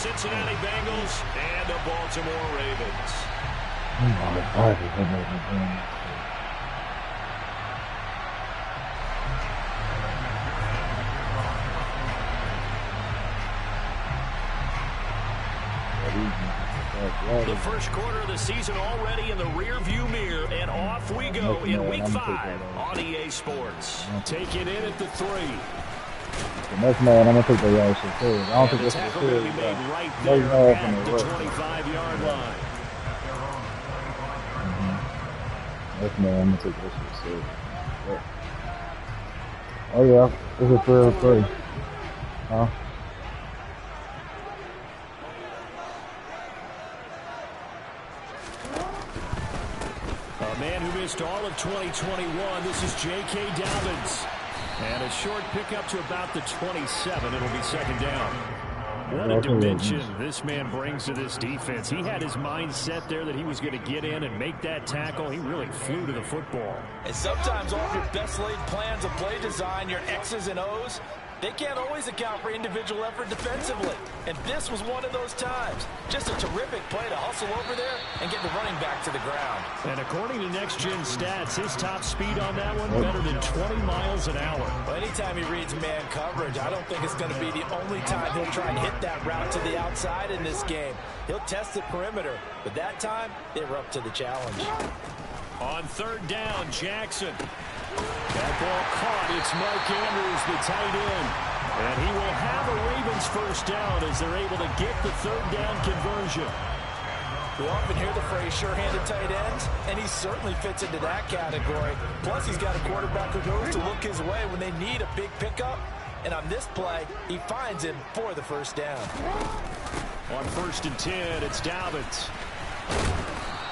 Cincinnati Bengals and the Baltimore Ravens. The first quarter of the season already in the rear-view mirror, and off we go in Week 5 on EA Sports. Take it in at the 3. The next man, I'm going to take the yard shit too. I don't think this is tackle good. will be made right there at the 25-yard line. Next man, I'm going to take this shit too. Oh yeah, this is 3 or 3. Huh? A man who missed all of 2021, this is J.K. Dobbins. And a short pickup to about the 27. It'll be second down. What a dimension this man brings to this defense. He had his mind set there that he was going to get in and make that tackle. He really flew to the football. And sometimes all your best laid plans of play design, your X's and O's, they can't always account for individual effort defensively. And this was one of those times. Just a terrific play to hustle over there and get the running back to the ground. And according to Next Gen Stats, his top speed on that one better than 20 miles an hour. Well, anytime he reads man coverage, I don't think it's going to be the only time he'll try and hit that route to the outside in this game. He'll test the perimeter, but that time they were up to the challenge. On third down, Jackson. That ball caught. It's Mark Andrews, the tight end. And he will have a Ravens first down as they're able to get the third down conversion. We often hear the phrase sure-handed tight ends, and he certainly fits into that category. Plus, he's got a quarterback who knows to look his way when they need a big pickup. And on this play, he finds him for the first down. On 1st and 10, it's Dobbins.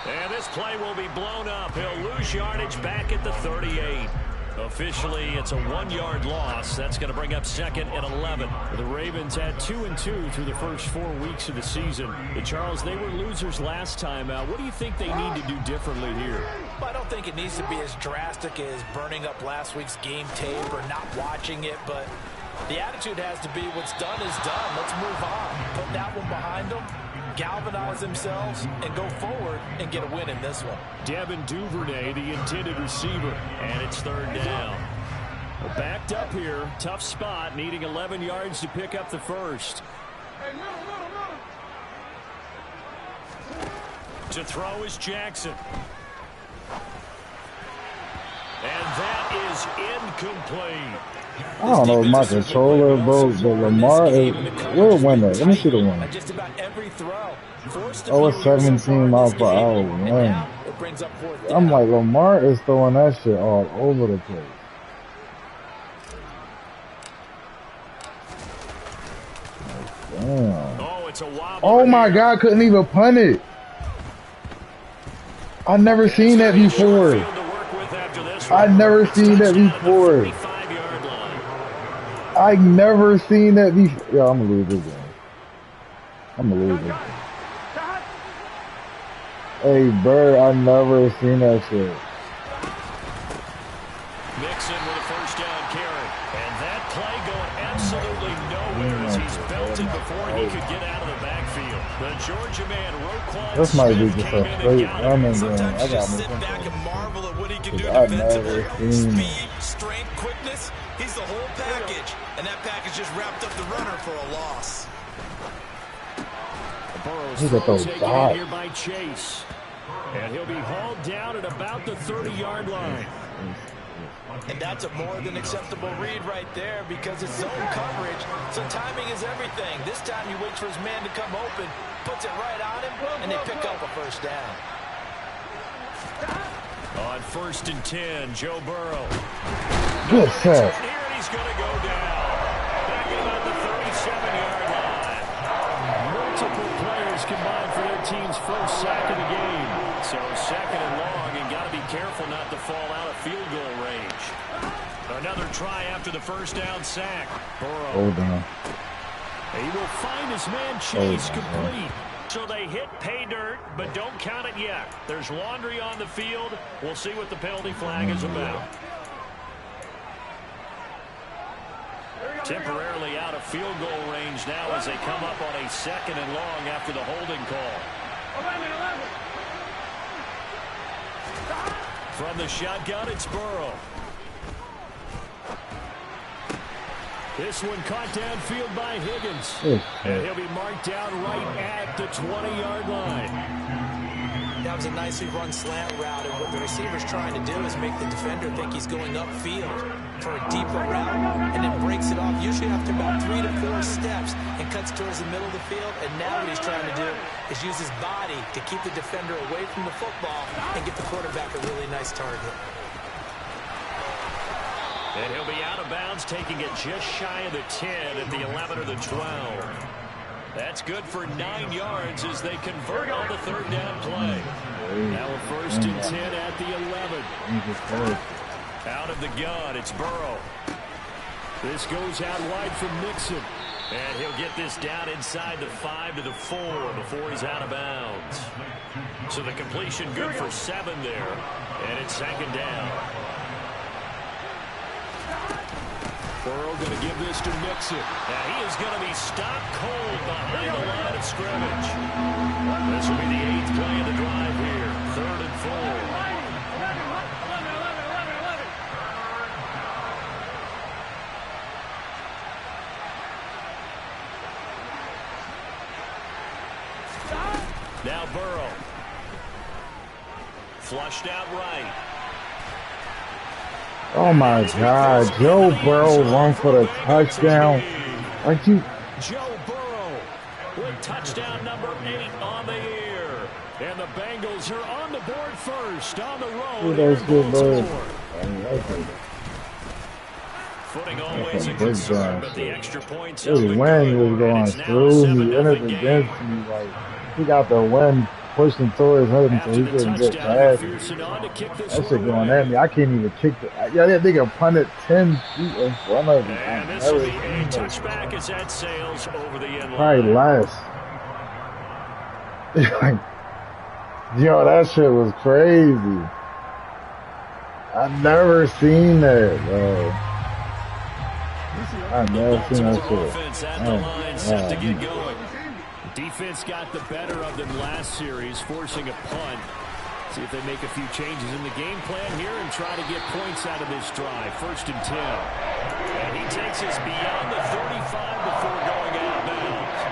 And this play will be blown up. He'll lose yardage back at the 38. Officially, it's a 1-yard loss. That's going to bring up 2nd and 11. The Ravens had 2-2 through the first 4 weeks of the season. Charles, they were losers last time out. What do you think they need to do differently here? Well, I don't think it needs to be as drastic as burning up last week's game tape or not watching it, but the attitude has to be what's done is done. Let's move on. Put that one behind them. Galvanize themselves and go forward and get a win in this one. Devin Duvernay, the intended receiver, and it's third down. We're backed up here. Tough spot, needing 11 yards to pick up the first. To throw is Jackson. And that is incomplete. I don't know if my controller, bro, but Lamar is... We're a winner. Let me see the one. Just about every throw. Oh, it's 17 miles per hour. Man. I'm like, Lamar is throwing that shit all over the place. Damn. Oh, my God. Couldn't even punt it. I never seen that before. I never seen that before. I never seen that before. Yo, I'm gonna lose this game. I'm gonna lose it. Hey, Bird, I never seen that shit. Mixon with a first down carry. And that play going absolutely nowhere as he's belted before he could get out of the backfield. The Georgia man, Roquan This might be just a straight running game. I got sit back and marvel at what he can do defensively. Speed, strength, quickness. He's the whole package. And that package just wrapped up the runner for a loss. Burrow's taken in here by Chase. And he'll be hauled down at about the 30-yard line. And that's a more than acceptable read right there because it's zone coverage. So timing is everything. This time he waits for his man to come open, puts it right on him, and they pick up a first down. On 1st and 10, Joe Burrow. Good set. Here and he's going to go down. Back at about the 37-yard line. Multiple players combined for their team's first sack of the game. So 2nd and long, and got to be careful not to fall out of field goal range. Another try after the first down sack. Burrow. He will find his man Chase complete. So they hit pay dirt, but don't count it yet. There's laundry on the field. We'll see what the penalty flag is about. Temporarily out of field goal range now as they come up on a 2nd and long after the holding call. From the shotgun, it's Burrow. This one caught downfield by Higgins. And he'll be marked down right at the 20-yard line. That was a nicely run slant route, and what the receiver's trying to do is make the defender think he's going upfield for a deeper route, and then breaks it off, usually after about 3 to 4 steps, and cuts towards the middle of the field. And now what he's trying to do is use his body to keep the defender away from the football and get the quarterback a really nice target. And he'll be out of bounds, taking it just shy of the 10 at the 11 or the 12. That's good for 9 yards as they convert on the 3rd down play. Now a 1st and 10 at the 11. Out of the gun, it's Burrow. This goes out wide from Mixon. And he'll get this down inside the 5 to the 4 before he's out of bounds. So the completion good for 7 there. And it's 2nd down. Burrow going to give this to Mixon. And he is going to be stopped cold behind the line of scrimmage. This will be the 8th play of the drive here. 3rd and 4. Now Burrow. Flushed out right. Oh my God, Joe Burrow run for the touchdown. Aren't you? Joe Burrow with touchdown number 8 on the year. And the Bengals are on the board first on the road. That's good, bud. Footing always a concern, but the extra points. His wind was going through me, entered against me. Like, he got the wind pushing towards him so he couldn't get past. That shit going at me. I can't even kick it. Yeah, that nigga punted 10 feet in front of me. And this will be a touchback as that sails over the end line. Probably less. Yo, that shit was crazy. I've never seen that, bro. I've never seen that shit. At the line, set to get going. Defense got the better of them last series, forcing a punt. See if they make a few changes in the game plan here and try to get points out of this drive. 1st and 10. And he takes us beyond the 35 before going out of bounds.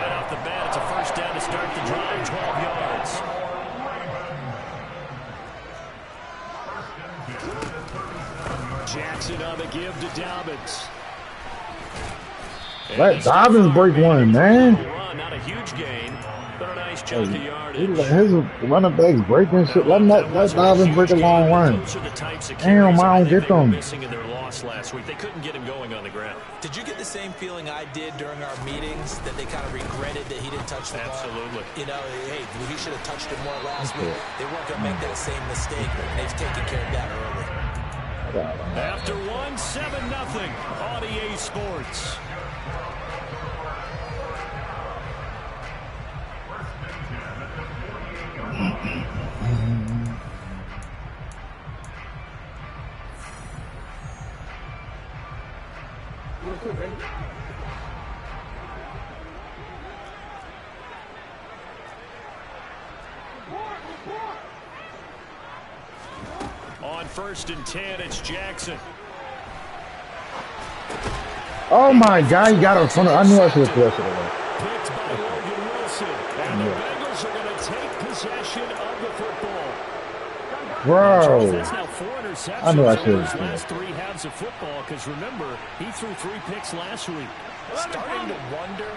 Right off the bat, it's a 1st down to start the drive, 12 yards. Jackson on the give to Dobbins. Let Dobbins break one, man. Not a huge gain, but a nice chunk of yardage. His running backs breaking shit. Let Dobbins break a long run. Damn, I don't get them. Missing in their loss last week. They couldn't get him going on the ground. Did you get the same feeling I did during our meetings, that they kind of regretted that he didn't touch the ball? Absolutely. You know, hey, he should have touched it more last week. They weren't going to make that same mistake, and they've taken care of that early. After 1, 7-0 on EA Sports. On 1st and 10, it's Jackson. Oh my God, he got in front of. I knew I should have threshed it away. Picked by Logan Wilson. And the Bengals are going to take possession of the football. Bro, That's now 4 interceptions I knew I should over his have. last 3 halves of football, because remember, he threw 3 picks last week. Starting to wonder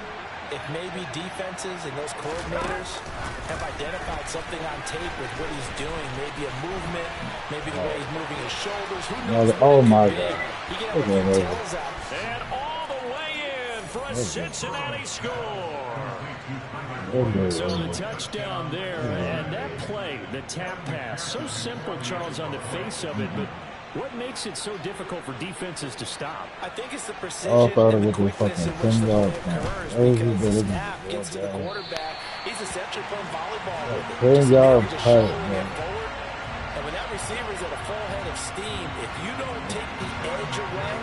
if maybe defenses and those coordinators have identified something on tape with what he's doing. Maybe a movement, maybe the way he's moving his shoulders. Who knows? Oh my God. He can have a few tells out. And all the way in for a Cincinnati score. So the touchdown there, and that play, the tap pass, so simple, Charles, on the face of it, but what makes it so difficult for defenses to stop? I think it's the precision it and the was quickness in fucking which the 10 play yards, occurs, man. because the snap gets to the quarterback. He's essentially playing volleyball with it. 10 Just yards just tight, showing man. it forward. And when that receiver's at a full head of steam, if you don't take the edge away,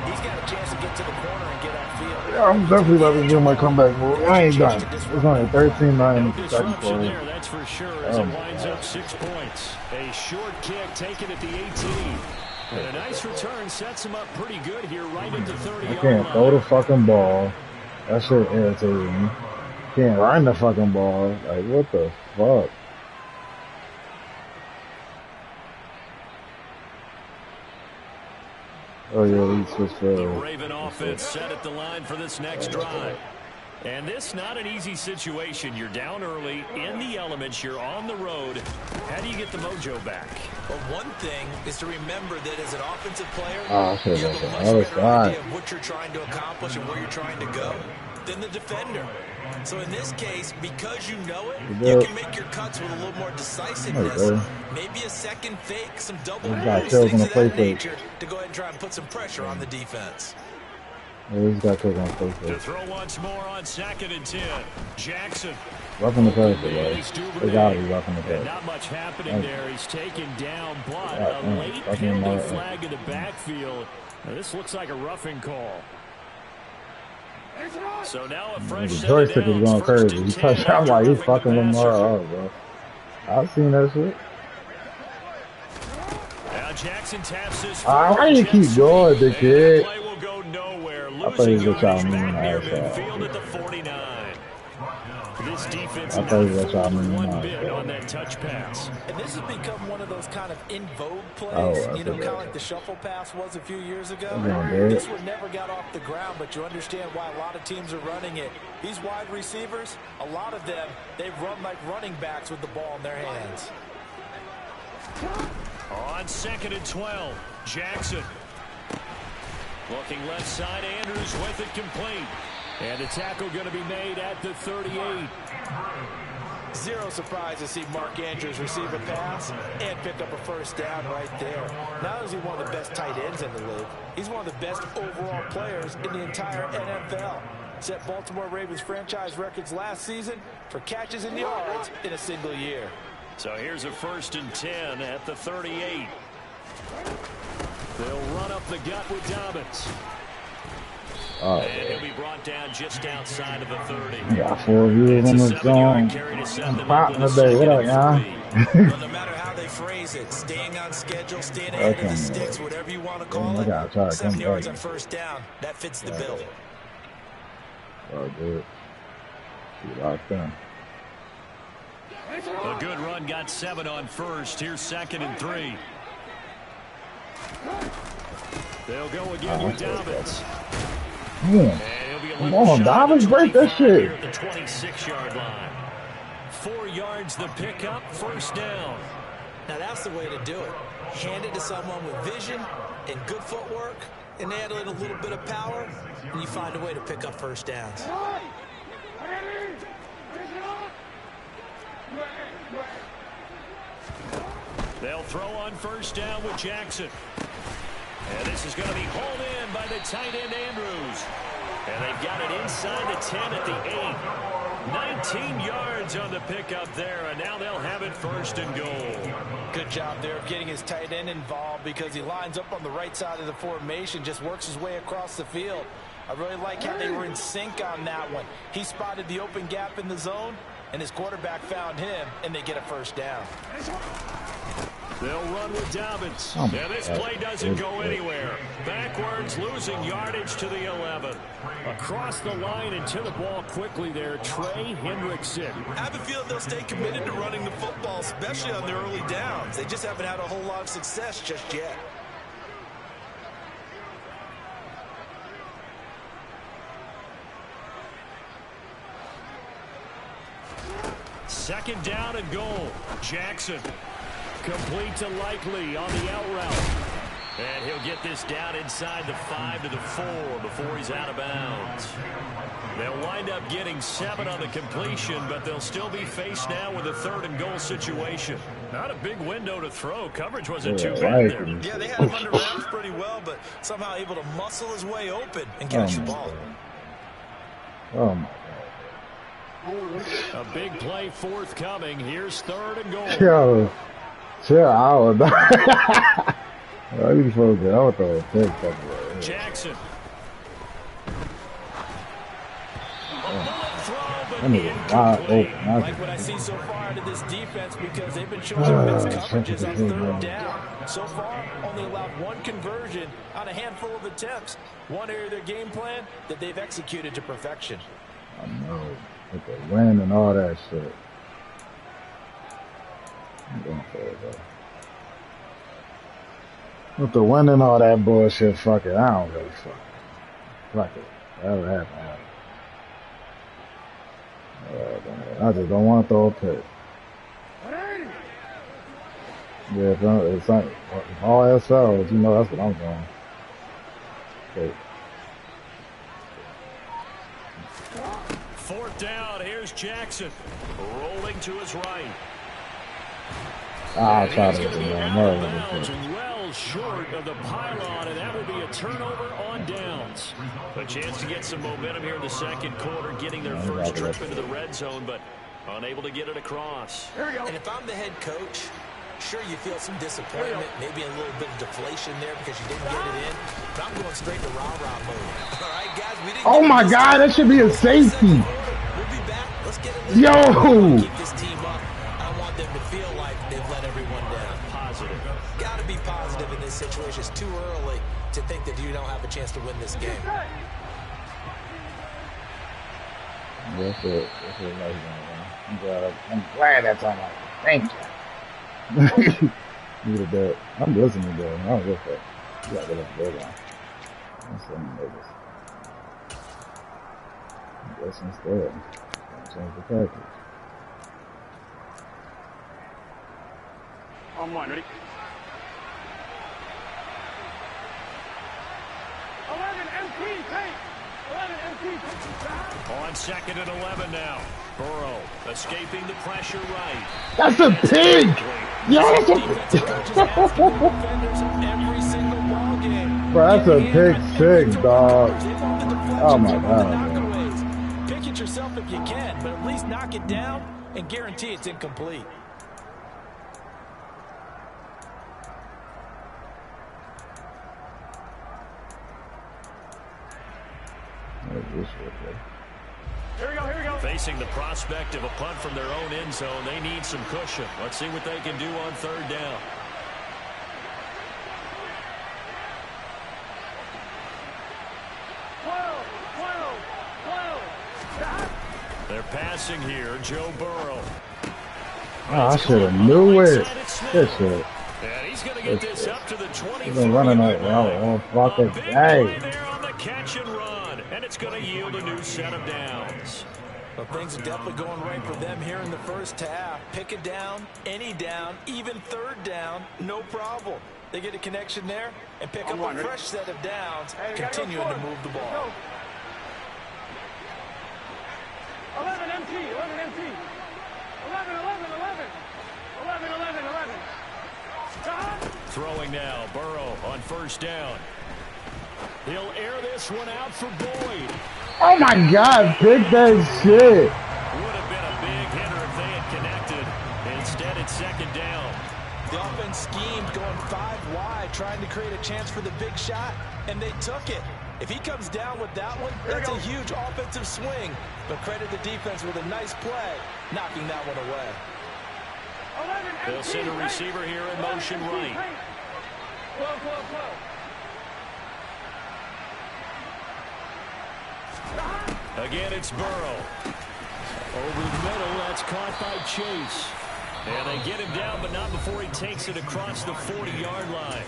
He's got a chance to get to the corner and get upfield. Yeah, I'm definitely about to do my comeback move. I ain't done. It's only 13-9 in the second quarter. There, that's for sure, as it winds up 6 points. A short kick taken at the 18. And a nice return sets him up pretty good here, right at the 30. I can't throw the fucking ball. That shit irritating me. Can't run the fucking ball. Like, what the fuck? Oh yeah, he switched for the Raven offense set at the line for this next drive. And this not an easy situation. You're down early, in the elements, you're on the road. How do you get the mojo back? Well, one thing is to remember that as an offensive player, you have a much better idea of what you're trying to accomplish and where you're trying to go than the defender. So in this case, because you know it, you can make your cuts with a little more decisiveness. Maybe a second fake, some double moves, things of that nature to go ahead and try and put some pressure on the defense. Yeah, he's got to play to throw once more on 2nd and 10. Jackson. Roughing the pass, boy. They gotta be roughing the pass. Not much happening there. He's taken down, but a late penalty flag in the backfield. Now, this looks like a roughing call. So now a fresh the joystick is going crazy. He touched. I'm like, he's fucking Lamar up, bro. I've seen that shit. Now Jackson taps his why do you keep going, the kid? Play will go nowhere. I thought he was gonna try me midfield at the 49. This defense I thought he was gonna try me one bit on that touch pass. And this has become one of those kind of in vogue plays. You know, kind of like the shuffle pass was a few years ago. This one never got off the ground, but you understand why a lot of teams are running it. These wide receivers, a lot of them, they run like running backs with the ball in their hands. On 2nd and 12, Jackson. Looking left side, Andrews with it complete. And the tackle going to be made at the 38. Zero surprise to see Mark Andrews receive a pass and pick up a first down right there. Not only is he one of the best tight ends in the league, he's one of the best overall players in the entire NFL. Set Baltimore Ravens franchise records last season for catches and yards in a single year. So here's a 1st and 10 at the 38. They'll run up the gut with Dobbins. And he'll be brought down just outside of the 30. Yeah, 4 views on the zone. Pop in the day. What up, y'all? Well, no matter how they phrase it, staying on schedule, staying ahead of the sticks, whatever you want to call it, 7 yards on first down, that fits the bill. Oh, good. He locked in. A good run, got 7 on first. Here's 2nd and 3. They'll go again with Dobbins. Come on, Dobbins, break that shit. At the 26-yard line. 4 yards the pickup, first down. Now that's the way to do it. Hand it to someone with vision and good footwork, and add in a little bit of power, and you find a way to pick up first downs. They'll throw on first down with Jackson. And this is going to be hauled in by the tight end Andrews. And they've got it inside the 10 at the 8. 19 yards on the pickup there, and now they'll have it 1st and goal. Good job there of getting his tight end involved because he lines up on the right side of the formation, just works his way across the field. I really like how they were in sync on that one. He spotted the open gap in the zone, and his quarterback found him, and they get a first down. They'll run with Dobbins. And this play doesn't go anywhere. Backwards, losing yardage to the 11. Across the line and to the ball quickly there, Trey Hendrickson. I have a feeling they'll stay committed to running the football, especially on their early downs. They just haven't had a whole lot of success just yet. Second down and goal. Jackson. Complete to Likely on the out route. And he'll get this down inside the 5 to the 4 before he's out of bounds. They'll wind up getting 7 on the completion, but they'll still be faced now with a 3rd and goal situation. Not a big window to throw. Coverage wasn't too bad there. Yeah, they had him under wraps pretty well, but somehow able to muscle his way open and catch the ball. Oh, my. A big play forthcoming. Here's 3rd and goal. Yo, chill out. I need to focus. I want to throw a pick somewhere. Jackson. Like what I see so far out of this defense because they've been showing mixed coverages on third down. So far, only allowed one conversion on a handful of attempts. One area of their game plan that they've executed to perfection. I know. With the wind and all that shit. I'm going for it, though. With the wind and all that bullshit, fuck it. I don't really fuck it. Whatever happened. I just don't want to throw a pick. Yeah, if it's like all else fails, you know that's what I'm doing. Okay. Fourth down, here's Jackson. Rolling to his right. I'll try to get well short of the pylon, and that will be a turnover on downs. A chance to get some momentum here in the second quarter, getting their first trip into the red zone, but unable to get it across. And if I'm the head coach, sure you feel some disappointment, maybe a little bit of deflation there because you didn't get it in, but I'm going straight to rah-rah mode. All right, guys, we didn't oh my God, that should be a safety. We'll be back. Let's get it. Yo! Keep this team up. I want them to feel like they've let everyone down. Positive. Got to be positive in this situation. It's too early to think that you don't have a chance to win this game. That's it. That's it. I'm glad that's on my thank you. Needed that. I'm listening though. I'm with that. You got to let go down. I'm sending niggas. Guess instead. Change the package. On one, ready? 11 MP, take! 11 MP, take! On second and 11 now. Burrow escaping the pressure right. That's a pig! Yes! Bro, that's a pig, dog. Oh my God. Man. Pick it yourself if you can, but at least knock it down and guarantee it's incomplete. Here we go, here we go. Facing the prospect of a punt from their own end zone, they need some cushion. Let's see what they can do on third down. They're passing here, Joe Burrow. Oh, I should have knew it. Good shit. And he's going to get this up to the 24. He's been running that all fucking day. There on the catch and run, and it's going to yield a new set of downs. Well, things are definitely going right for them here in the first half. Pick it down, any down, even third down, no problem. They get a connection there and pick up a fresh set of downs, continuing to move the ball. 11 MT, 11 MT. 11, 11, 11. 11, 11, 11. Stop. Throwing now, Burrow on first down. He'll air this one out for Boyd. Oh my God, pick that shit. Would have been a big hitter if they had connected. Instead, it's second down. The offense schemed going 5 wide, trying to create a chance for the big shot, and they took it. If he comes down with that one, that's a huge offensive swing. But credit the defense with a nice play, knocking that one away. They'll send a receiver here in motion right. Again, it's Burrow. Over the middle, that's caught by Chase. And they get him down, but not before he takes it across the 40-yard line.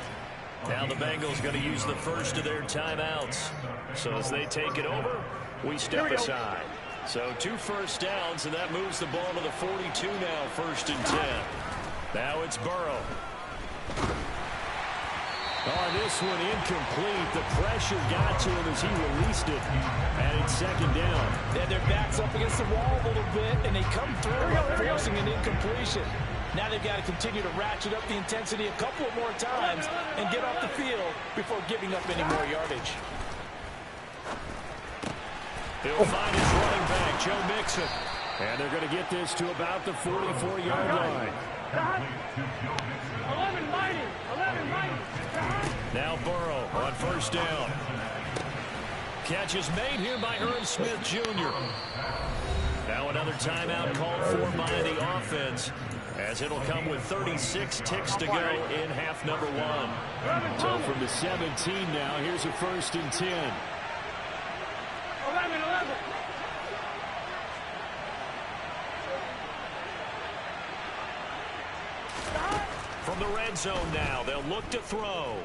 Now the Bengals going to use the first of their timeouts. So as they take it over, we step aside. So 2 first downs, and that moves the ball to the 42 now, 1st and 10. Now it's Burrow. Oh, this one incomplete. The pressure got to him as he released it. And it's second down. Then their back's up against the wall a little bit, and they come through forcing an incompletion. Now they've got to continue to ratchet up the intensity a couple of more times and get off the field before giving up any more yardage. He'll find his running back, Joe Mixon. And they're going to get this to about the 44-yard line. 11 mighty. 11 mighty. Now Burrow on first down. Catch is made here by Irv Smith Jr. Now another timeout called for by the offense, as it'll come with 36 ticks to go in half number one. So from the 17 now, here's a 1st and 10. 11. From the red zone now, they'll look to throw.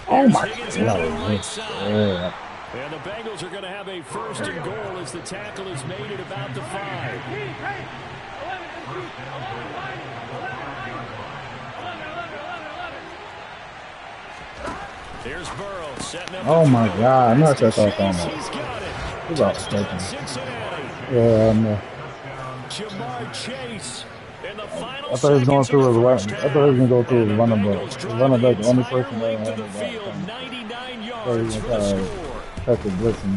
Oh my Higgins God. out to the right side. Yeah. And the Bengals are going to have a 1st and goal as the tackle is made at about the 5. Here's Burrow setting up. Oh my God. I'm not sure if I Chase, found that. he's got it. It's about Touchdown, second. Cincinnati. Yeah, I know. Jamar Chase. In the final I thought he was going seconds through of his the run. first I thought he was going to go through half, his and running the back. Bengals The drive running back, the only entire person that length had of the that. field, 99 So he yards was for the score. touch the blitz and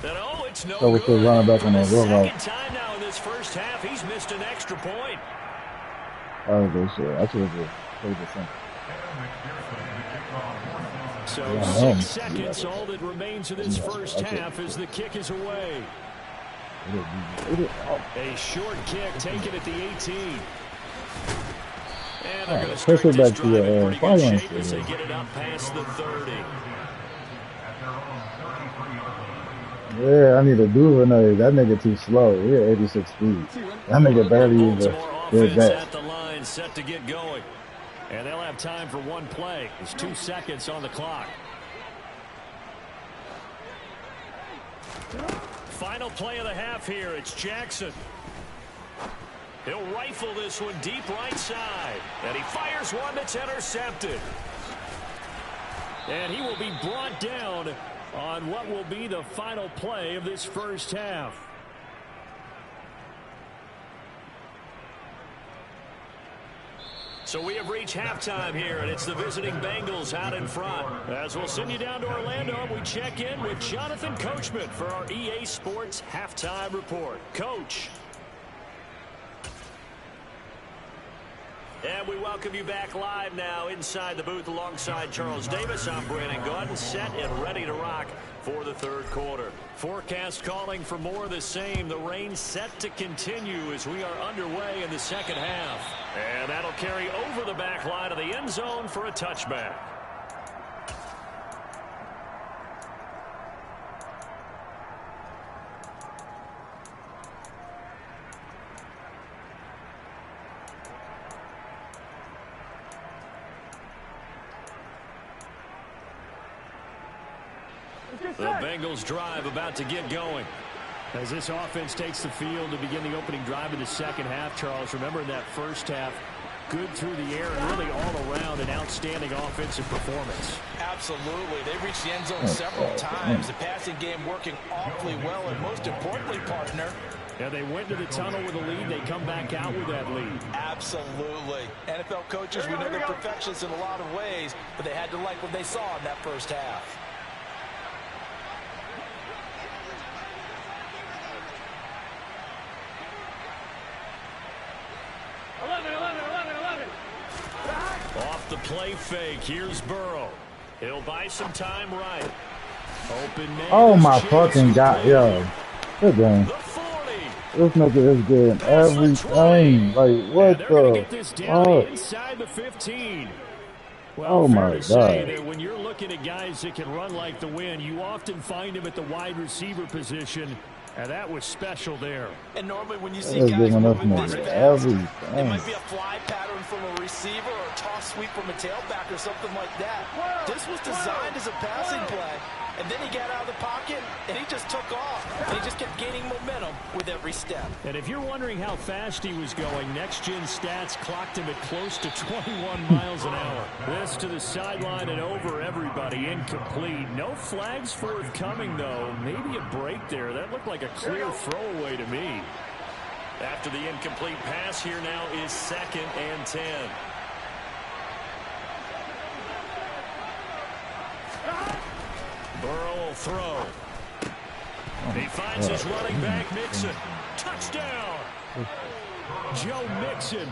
And oh, it's no so we good. could run it back For on the the real route. second time now in this first half, he's missed an extra point. Oh, good shit. I should have just played the same. So Yeah, 6 seconds, all that remains of this first half as the kick is away. A short kick taken at the 18. And they're going to start push it this back to drive in the pretty fire good line shape as they still. get it up past the 30. Yeah, I need a Duvernay. That nigga too slow. He at 86 speed. That nigga barely even Baltimore did offense that. at the line, set to get going. And they'll have time for one play. There's 2 seconds on the clock. Final play of the half here. It's Jackson. He'll rifle this one deep right side. And he fires one that's intercepted. And he will be brought down on what will be the final play of this first half. So we have reached halftime here, and it's the visiting Bengals out in front. As we'll send you down to Orlando, we check in with Jonathan Coachman for our EA Sports Halftime Report. Coach. And we welcome you back live now inside the booth alongside Charles Davis. I'm Brandon Gordon, set and ready to rock for the third quarter. Forecast calling for more of the same. The rain set to continue as we are underway in the second half. And that'll carry over the back line of the end zone for a touchback. The Bengals drive about to get going. As this offense takes the field to begin the opening drive of the second half, Charles, remember in that first half, good through the air and really all around an outstanding offensive performance. Absolutely. They reached the end zone several times. The passing game working awfully well, and most importantly, partner, yeah, they went to the tunnel with a lead. They come back out with that lead. absolutely. NFL coaches, we know they're perfectionists in a lot of ways, but they had to like what they saw in that first half. Off the play fake, here's Burrow. He'll buy some time right. Open man. Oh my fucking God, yo. Good game. The 40. This nigga is good in everything. Like, what They're going to the get this down fuck? inside the 15. Well, Oh fair my to say God. that when you're looking at guys that can run like the wind, you often find them at the wide receiver position, and that was special there. And normally when you see That's guys giving us moving more this than fast, everything. it might be a fly pattern from a receiver or a toss sweep from a tailback or something like that. This was designed as a passing play, and then he got out of the pocket, and he just took off. And he just kept gaining momentum with every step. And if you're wondering how fast he was going, next-gen stats clocked him at close to 21 miles an hour. This to the sideline and over everybody, incomplete. No flags forthcoming, though. Maybe a break there. That looked like a clear throwaway to me. After the incomplete pass, here now is 2nd and 10. Burrow will throw. He finds his running back, Mixon. Touchdown. Joe Mixon,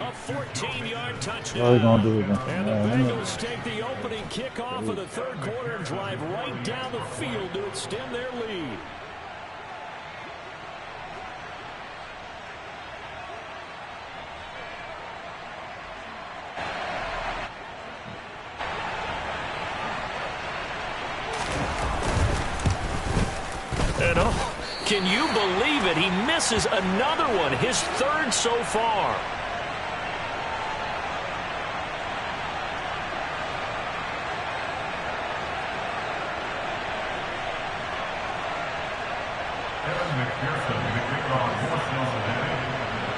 a 14-yard touchdown. What are we going to do again? And the Bengals take the opening kickoff of the third quarter and drive right down the field to extend their lead. And can you believe it? He misses another one, his third so far.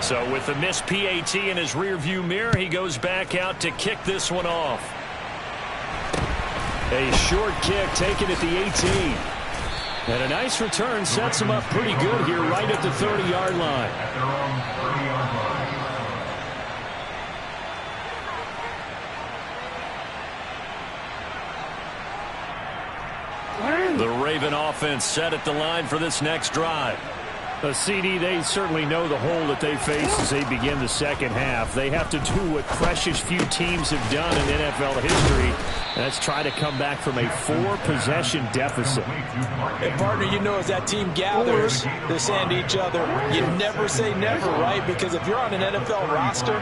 So with the missed PAT in his rearview mirror, he goes back out to kick this one off. A short kick taken at the 18. And a nice return sets him up pretty good here right at the 30-yard line. The Raven offense set at the line for this next drive. A CD, they certainly know the hole that they face as they begin the second half. They have to do what precious few teams have done in NFL history. That's try to come back from a 4-possession deficit. And partner, you know, as that team gathers, they're saying to each other, you never say never, right? Because if you're on an NFL roster,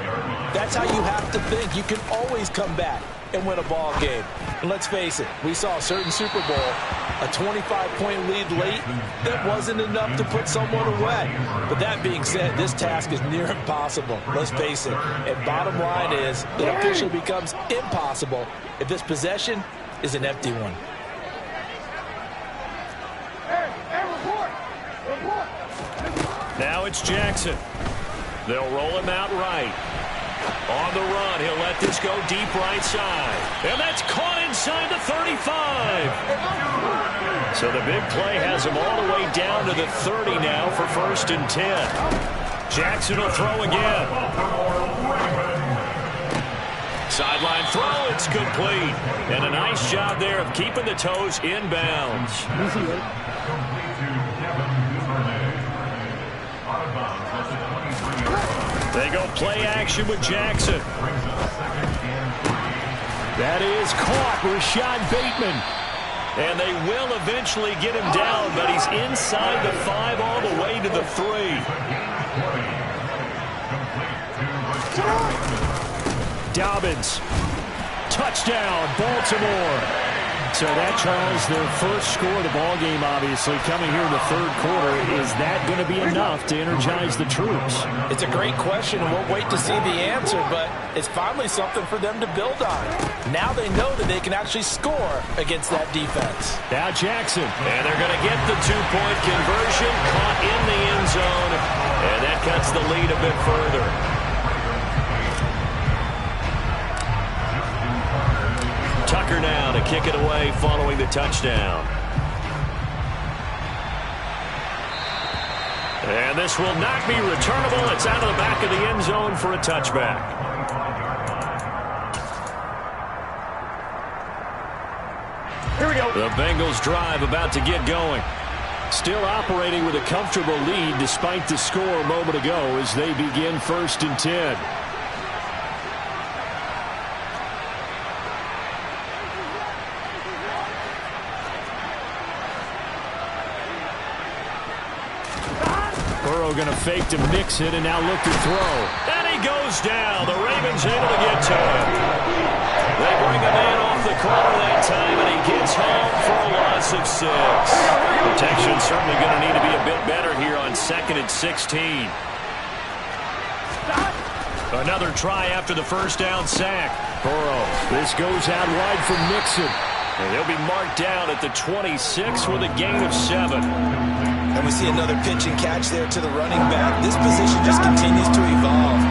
that's how you have to think. You can always come back and win a ball game. And let's face it, we saw a certain Super Bowl, a 25-point lead late, that wasn't enough to put someone away. But that being said, this task is near impossible. Let's face it. And bottom line is, it officially becomes impossible if this possession is an empty one. Now it's Jackson. They'll roll him out right. On the run, he'll let this go deep right side. And that's caught inside the 35. So the big play has him all the way down to the 30 now for 1st and 10. Jackson will throw again. Sideline throw, it's complete. And a nice job there of keeping the toes inbounds. They go play action with Jackson. That is caught, Rashad Bateman. And they will eventually get him down, but he's inside the 5 all the way to the 3. Dobbins. Touchdown, Baltimore. So that, Charles, their first score of the ball game, obviously, coming here in the third quarter. Is that going to be enough to energize the troops? It's a great question, and we'll wait to see the answer, but it's finally something for them to build on. Now they know that they can actually score against that defense. Now Jackson. And they're going to get the 2-point conversion, caught in the end zone, and that cuts the lead a bit further. Tucker now to kick it away following the touchdown. And this will not be returnable. It's out of the back of the end zone for a touchback. Here we go. The Bengals drive about to get going. Still operating with a comfortable lead despite the score a moment ago as they begin 1st and 10. Going to fake to mix it and now look to throw. And he goes down. The Ravens able to get to him. They bring a man off the corner that time, and he gets home for a loss of 6. Protection certainly going to need to be a bit better here on 2nd and 16. Another try after the first down sack. Burrow. This goes out wide for Mixon. And he'll be marked down at the 26 with a gain of 7. And we see another pitch and catch there to the running back. This position just continues to evolve.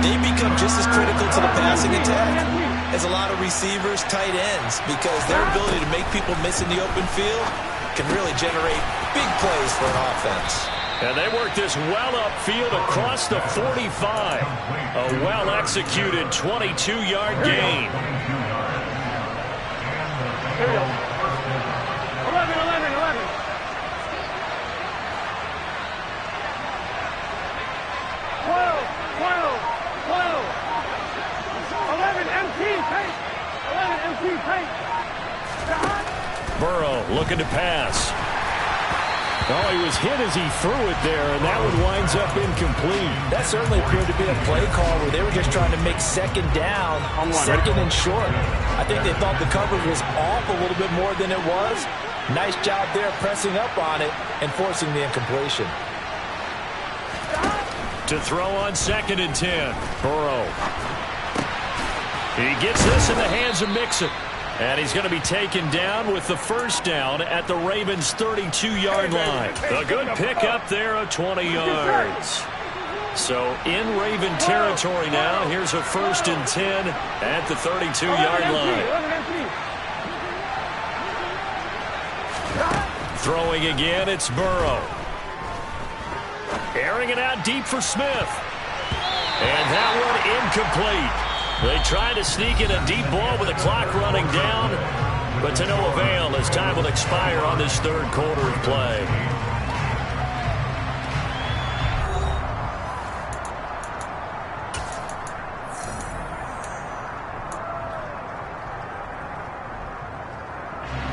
They become just as critical to the passing attack as a lot of receivers, tight ends, because their ability to make people miss in the open field can really generate big plays for an offense. And they work this well upfield across the 45. A well-executed 22-yard gain. Here we go. 11, 11, 11. Burrow looking to pass. Oh, he was hit as he threw it there, and that one winds up incomplete. That certainly appeared to be a play call where they were just trying to make second down, second and short. I think they thought the coverage was off a little bit more than it was. Nice job there pressing up on it and forcing the incompletion. To throw on 2nd and 10. Burrow. He gets this in the hands of Mixon. And he's going to be taken down with the first down at the Ravens' 32-yard line. A good pickup there of 20 yards. So in Raven territory now. Here's a 1st and 10 at the 32-yard line. Throwing again, it's Burrow. Airing it out deep for Smith. And that one incomplete. They tried to sneak in a deep ball with the clock running down, but to no avail as time will expire on this 3rd quarter of play.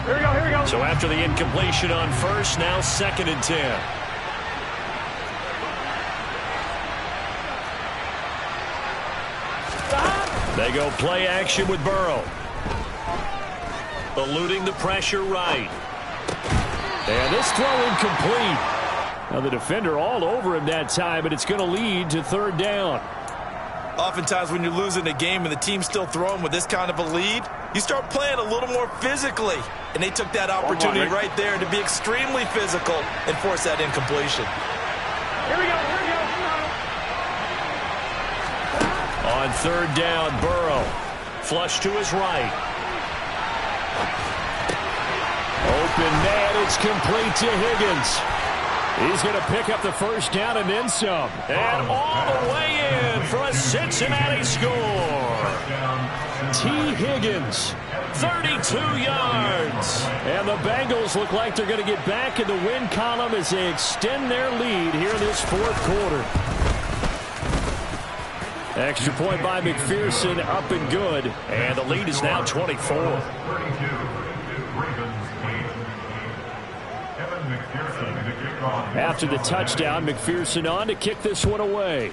Here we go. So after the incompletion on 1st, now 2nd and 10. They go play action with Burrow. Eluding the pressure right. And this throw incomplete. Now the defender all over him that time, but it's going to lead to 3rd down. Oftentimes when you're losing a game and the team's still throwing with this kind of a lead, you start playing a little more physically. And they took that opportunity right there to be extremely physical and force that incompletion. Here we go. On 3rd down, Burrow. Flush to his right. Open man, it's complete to Higgins. He's going to pick up the 1st down and then some. And all the way in for a Cincinnati score. T. Higgins, 32 yards. And the Bengals look like they're going to get back in the win column as they extend their lead here in this 4th quarter. Extra point by McPherson, up and good. And the lead is now 24. After the touchdown, McPherson on to kick this one away.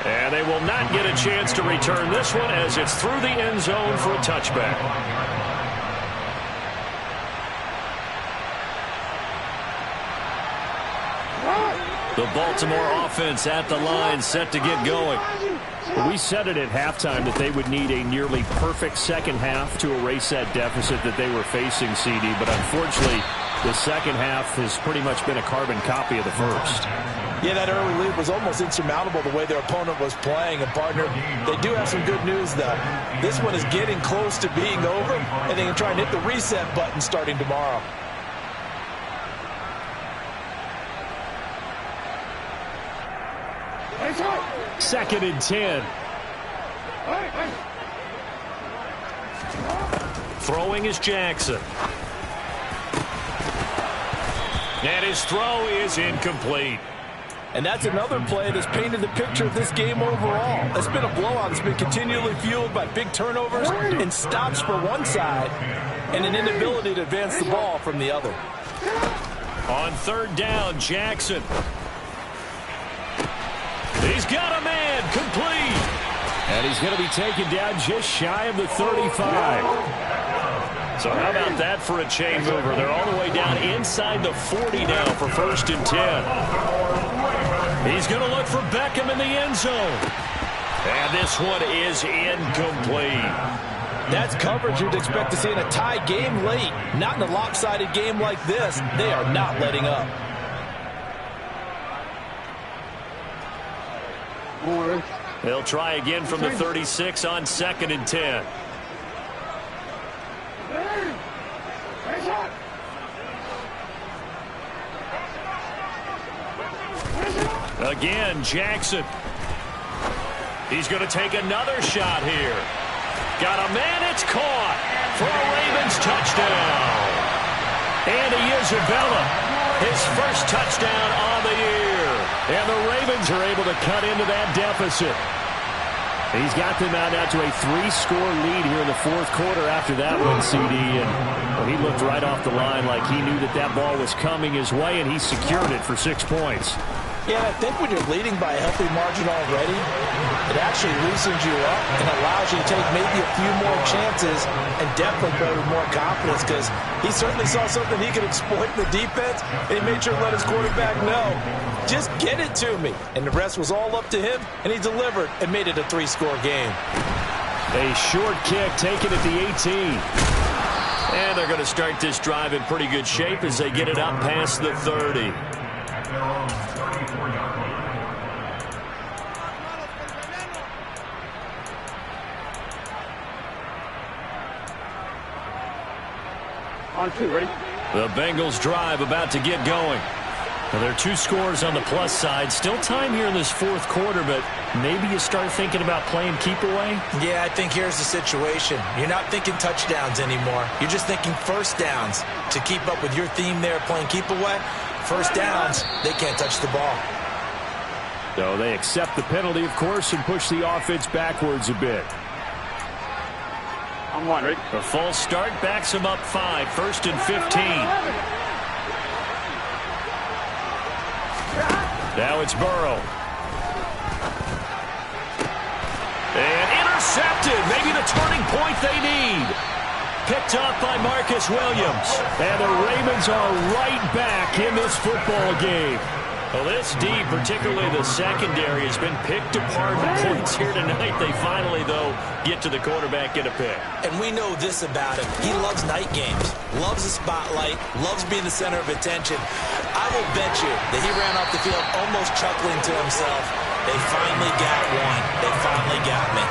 And they will not get a chance to return this one as it's through the end zone for a touchback. The Baltimore offense at the line, set to get going. We said it at halftime that they would need a nearly perfect second half to erase that deficit that they were facing, CD. But unfortunately, the second half has pretty much been a carbon copy of the first. Yeah, that early lead was almost insurmountable the way their opponent was playing. And, partner, they do have some good news, though. This one is getting close to being over, and they can try and hit the reset button starting tomorrow. Second and 10. Throwing is Jackson. And his throw is incomplete. And that's another play that's painted the picture of this game overall. It's been a blowout. It's been continually fueled by big turnovers and stops for one side and an inability to advance the ball from the other. On 3rd down, Jackson. He's got a man, complete. And he's going to be taken down just shy of the 35. So how about that for a chain mover? They're all the way down inside the 40 now for 1st and 10. He's going to look for Beckham in the end zone. And this one is incomplete. That's coverage you'd expect to see in a tie game late. Not in a lopsided game like this. They are not letting up. They'll try again from the 36 on 2nd and 10. Again, Jackson. He's going to take another shot here. Got a man, it's caught for a Ravens touchdown. Andy Isabella, his first touchdown on the year. And the Ravens are able to cut into that deficit. He's got them out now to a 3-score lead here in the fourth quarter after that one, CD. And he looked right off the line like he knew that that ball was coming his way, and he secured it for 6 points. Yeah, I think when you're leading by a healthy margin already, it actually loosens you up and allows you to take maybe a few more chances and definitely play with more confidence, because he certainly saw something he could exploit in the defense, and he made sure to let his quarterback know, just get it to me. And the rest was all up to him, and he delivered and made it a 3-score game. A short kick taken at the 18. And they're going to start this drive in pretty good shape as they get it up past the 30. On 2, ready? The Bengals drive about to get going. Now, there are 2 scores on the plus side. Still time here in this fourth quarter, but maybe you start thinking about playing keep away? Yeah, I think here's the situation. You're not thinking touchdowns anymore. You're just thinking first downs. To keep up with your theme there, playing keep away, first downs, they can't touch the ball. So they accept the penalty, of course, and push the offense backwards a bit. On 1, ready? A false start backs them up 5, 1st and 15. Now it's Burrow. And intercepted. Maybe the turning point they need. Picked up by Marcus Williams. And the Ravens are right back in this football game. Well, this D, particularly the secondary, has been picked apart in points here tonight. They finally, though, get to the quarterback, get a pick. And we know this about him. He loves night games, loves the spotlight, loves being the center of attention. I will bet you that he ran off the field almost chuckling to himself. They finally got one. They finally got me.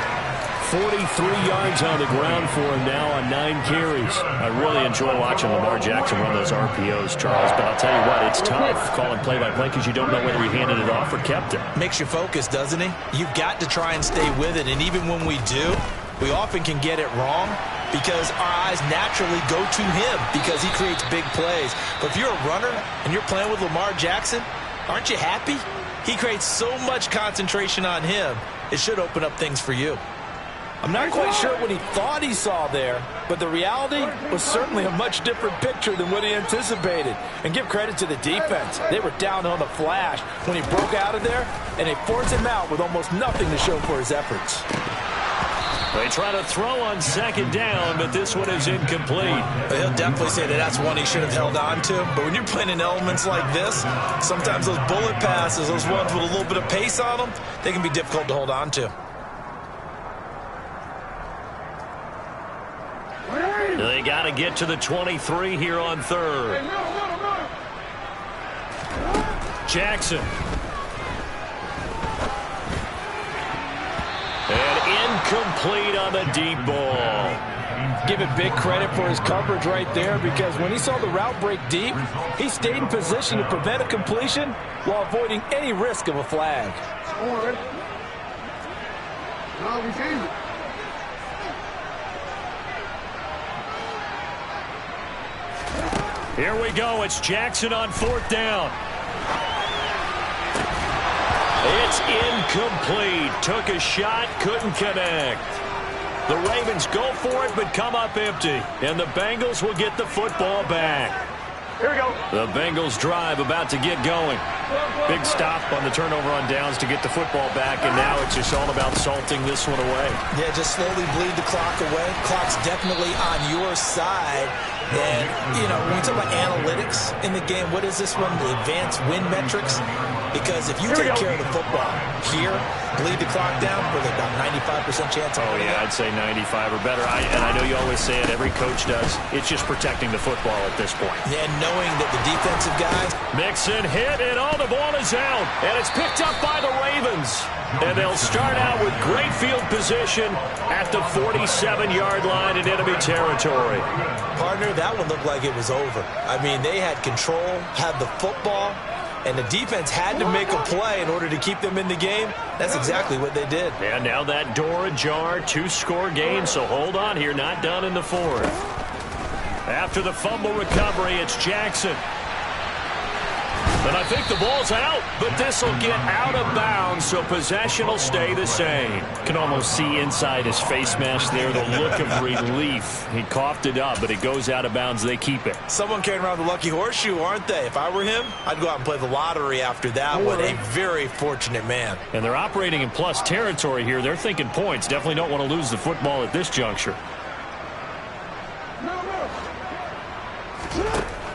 43 yards on the ground for him now on 9 carries. I really enjoy watching Lamar Jackson run those RPOs, Charles, but I'll tell you what, it's tough calling play-by-play because you don't know whether he handed it off or kept it. Makes you focus, doesn't he? You've got to try and stay with it, and even when we do, we often can get it wrong because our eyes naturally go to him because he creates big plays. But if you're a runner and you're playing with Lamar Jackson, aren't you happy? He creates so much concentration on him, it should open up things for you. I'm not quite sure what he thought he saw there, but the reality was certainly a much different picture than what he anticipated. And give credit to the defense. They were down on the flash when he broke out of there, and they forced him out with almost nothing to show for his efforts. They try to throw on 2nd down, but this one is incomplete. He'll definitely say that that's one he should have held on to. But when you're playing in elements like this, sometimes those bullet passes, those ones with a little bit of pace on them, they can be difficult to hold on to. They got to get to the 23 here on 3rd. Jackson. And incomplete on the deep ball. Give it big credit for his coverage right there, because when he saw the route break deep, he stayed in position to prevent a completion while avoiding any risk of a flag. Here we go. It's Jackson on 4th down. It's incomplete. Took a shot, couldn't connect. The Ravens go for it, but come up empty. And the Bengals will get the football back. Here we go. The Bengals drive about to get going. Big stop on the turnover on downs to get the football back, and now it's just all about salting this one away. Yeah, just slowly bleed the clock away. Clock's definitely on your side. And, you know, when we talk about analytics in the game, what is this one? The advanced win metrics? Because if you take care of the football here, bleed the clock down, with about 95% chance. Oh, yeah, I'd say 95 or better. And I know you always say it, every coach does. It's just protecting the football at this point. Yeah, knowing that the defensive guys. Mixon hit, and the ball is out. And it's picked up by the Ravens. And they'll start out with great field position at the 47-yard line in enemy territory. Partner, that one looked like it was over. I mean, they had control, had the football, and the defense had to make a play in order to keep them in the game. That's exactly what they did. And now that door ajar, 2-score game, so hold on here, not done in the 4th. After the fumble recovery, it's Jackson. And I think the ball's out, but this will get out of bounds, so possession will stay the same. Can almost see inside his face mask there, the look of relief. He coughed it up, but it goes out of bounds. They keep it. Someone carrying around the lucky horseshoe, aren't they? If I were him, I'd go out and play the lottery after that one. A very fortunate man. And they're operating in plus territory here. They're thinking points. Definitely don't want to lose the football at this juncture.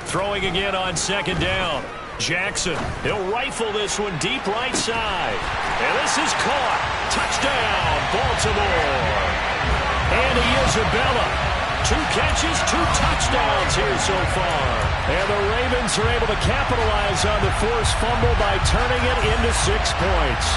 Throwing again on second down. Jackson, he'll rifle this one deep right side. And this is caught. Touchdown, Baltimore. Andy Isabella. 2 catches, 2 touchdowns here so far. And the Ravens are able to capitalize on the forced fumble by turning it into 6 points.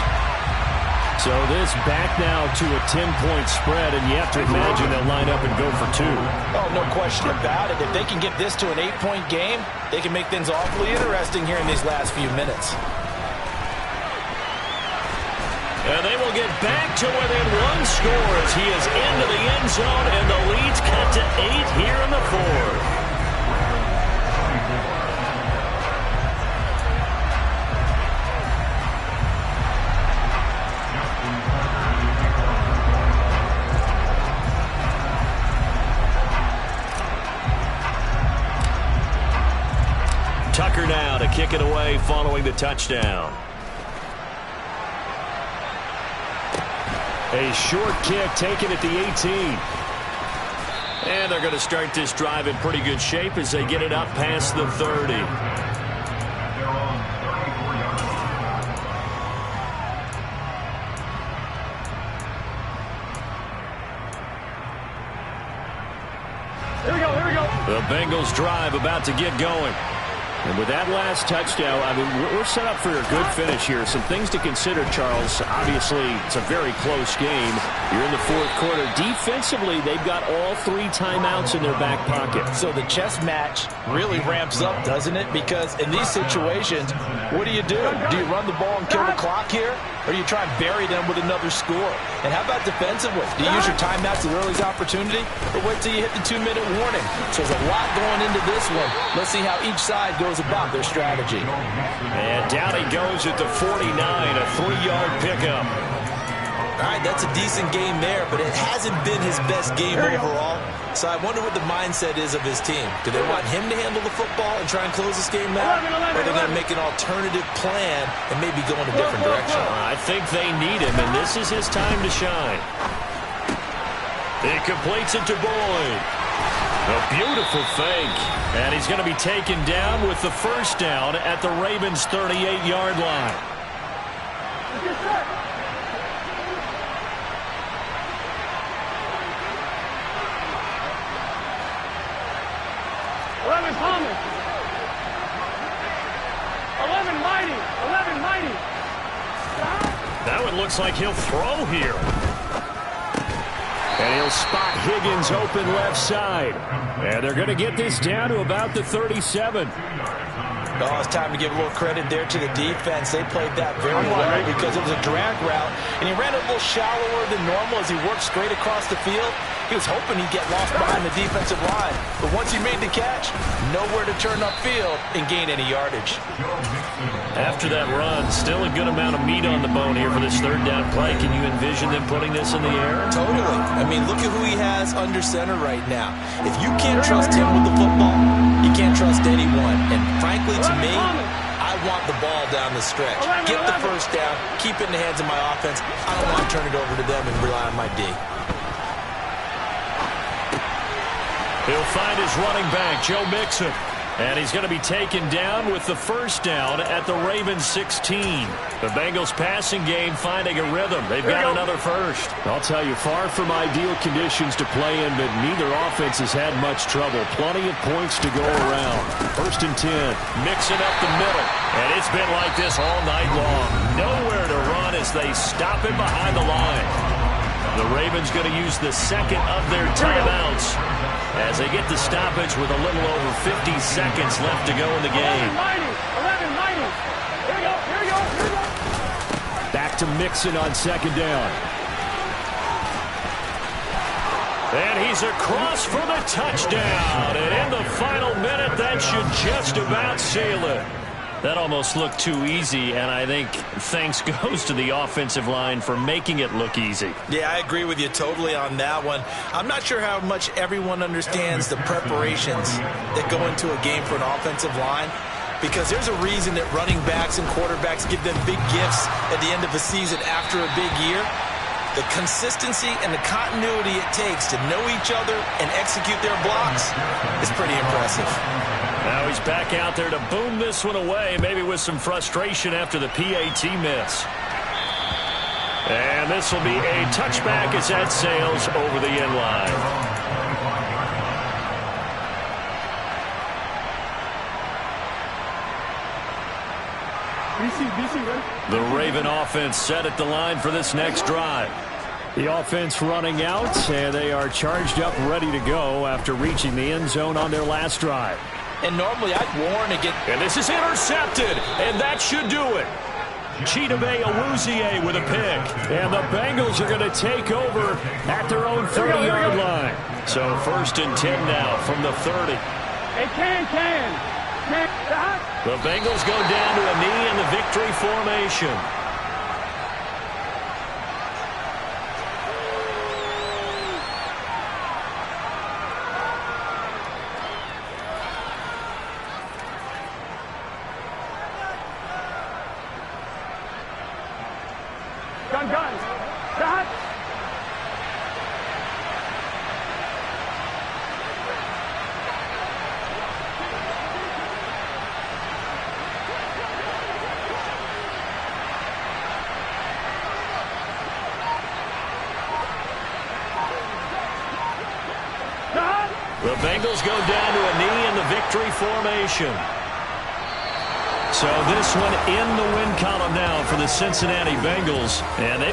So this back now to a 10-point spread, and you have to imagine they'll line up and go for 2. Oh, no question about it. If they can get this to an 8-point game, they can make things awfully interesting here in these last few minutes. And they will get back to within 1 score as he is into the end zone, and the lead's cut to 8 here in the 4th. Tucker now to kick it away following the touchdown. A short kick taken at the 18. And they're going to start this drive in pretty good shape as they get it up past the 30. Here we go, here we go. The Bengals drive about to get going. And with that last touchdown, I mean, we're set up for a good finish here. Some things to consider, Charles. Obviously, it's a very close game. You're in the 4th quarter. Defensively, they've got all 3 timeouts in their back pocket. So the chess match really ramps up, doesn't it? Because in these situations, what do? Do you run the ball and kill the clock here? Or do you try and bury them with another score? And how about defensively? Do you use your timeouts at the earliest opportunity? Or wait till you hit the 2-minute warning? So there's a lot going into this one. Let's see how each side goes about their strategy. And down he goes at the 49, a 3-yard pickup. All right, that's a decent game there, but it hasn't been his best game overall. So I wonder what the mindset is of his team. Do they want him to handle the football and try and close this game out? Or are they going to make an alternative plan and maybe go in a different direction? I think they need him, and this is his time to shine. He completes it to Boyd. A beautiful fake. And he's going to be taken down with the first down at the Ravens' 38-yard line. Thomas. 11 mighty. 11 mighty. That one looks like he'll throw here. And he'll spot Higgins open left side. And they're going to get this down to about the 37. Oh, it's time to give a little credit there to the defense. They played that very well because it was a drag route. And he ran a little shallower than normal as he worked straight across the field. He was hoping he'd get lost behind the defensive line. But once he made the catch, nowhere to turn upfield and gain any yardage. After that run, still a good amount of meat on the bone here for this third down play. Can you envision them putting this in the air? Totally. I mean, look at who he has under center right now. If you can't trust him with the football, you can't trust anyone. And frankly, to me, I want the ball down the stretch. Get the first down, keep it in the hands of my offense. I don't want to turn it over to them and rely on my D. He'll find his running back, Joe Mixon. And he's going to be taken down with the first down at the Ravens 16. The Bengals passing game finding a rhythm. They've got another first. I'll tell you, far from ideal conditions to play in, but neither offense has had much trouble. Plenty of points to go around. First and 10. Mixing up the middle. And it's been like this all night long. Nowhere to run as they stop him behind the line. The Ravens going to use the second of their timeouts as they get the stoppage with a little over 50 seconds left to go in the game. 11 mighty. Here we go, here we go, here we go. Back to Mixon on second down. And he's across for the touchdown. And in the final minute, that should just about seal it. That almost looked too easy, and I think thanks goes to the offensive line for making it look easy. Yeah, I agree with you totally on that one. I'm not sure how much everyone understands the preparations that go into a game for an offensive line, because there's a reason that running backs and quarterbacks give them big gifts at the end of a season after a big year. The consistency and the continuity it takes to know each other and execute their blocks is pretty impressive. Now he's back out there to boom this one away, maybe with some frustration after the PAT miss. And this will be a touchback as that sails over the end line. The Raven offense set at the line for this next drive. The offense running out, and they are charged up, ready to go after reaching the end zone on their last drive. And normally I'd warn against... And this is intercepted, and that should do it. Chidobe Awuzie with a pick. And the Bengals are going to take over at their own 30-yard line. So 1st and 10 now from the 30. Hey, can. The Bengals go down to a knee in the victory formation. Gun. Stop. The Bengals go down to a knee in the victory formation. So this one in the win column now for the Cincinnati Bengals. And they